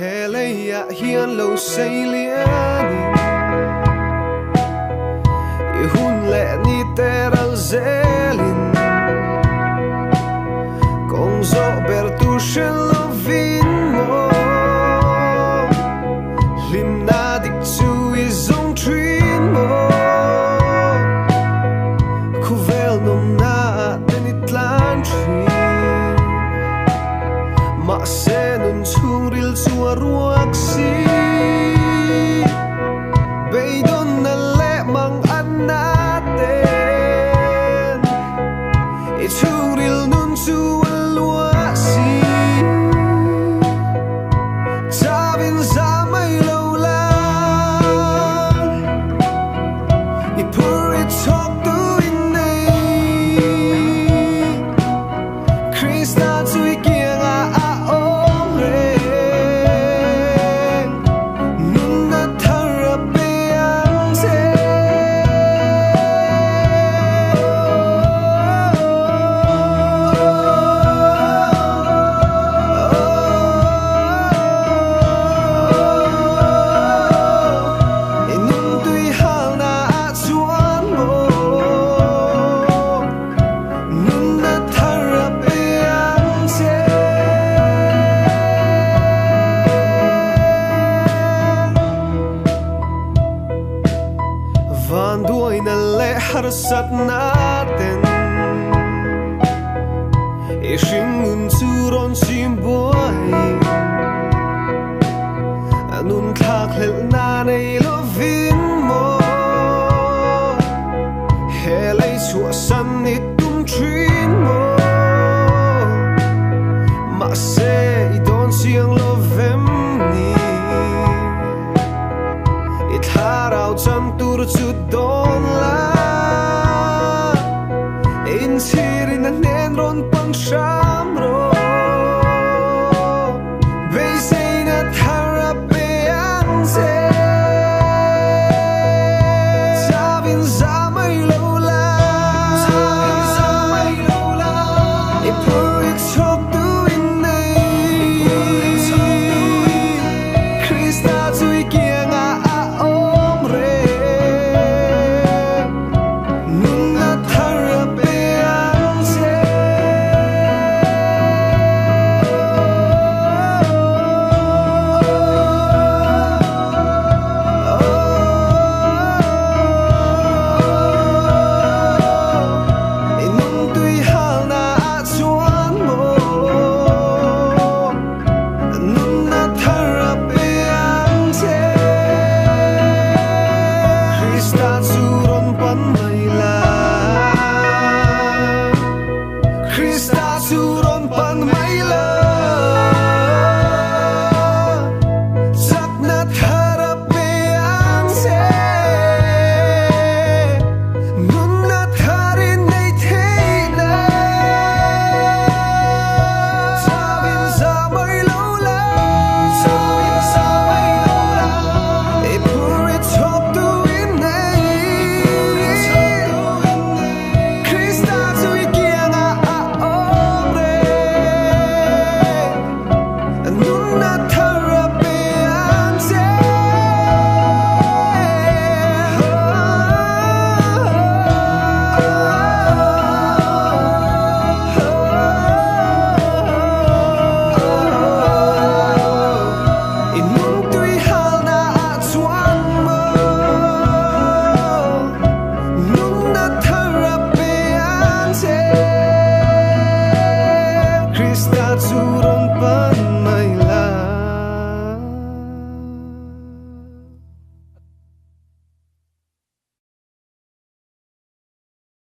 hè lấy ya hiền lâu say liền y hun lệ ni teral zelin con gió ber tu shen lo vin mo lim na dik chu i zong trin mo khu vel nom na den it lan trin ma se nun chung ril chua ruak si bay don na le mang an na ten e chung ril nun chu an lua si cha bin za mai lâu lang e pur it talk tu in nei Krishna tu i kiang a van đuôi na lệ har sat natin e shingun churon chim boy anun thak lel na nei lovin mo he lei chua san ni tum trin mo ma se I don siang lovem ni it har out sam tur chu do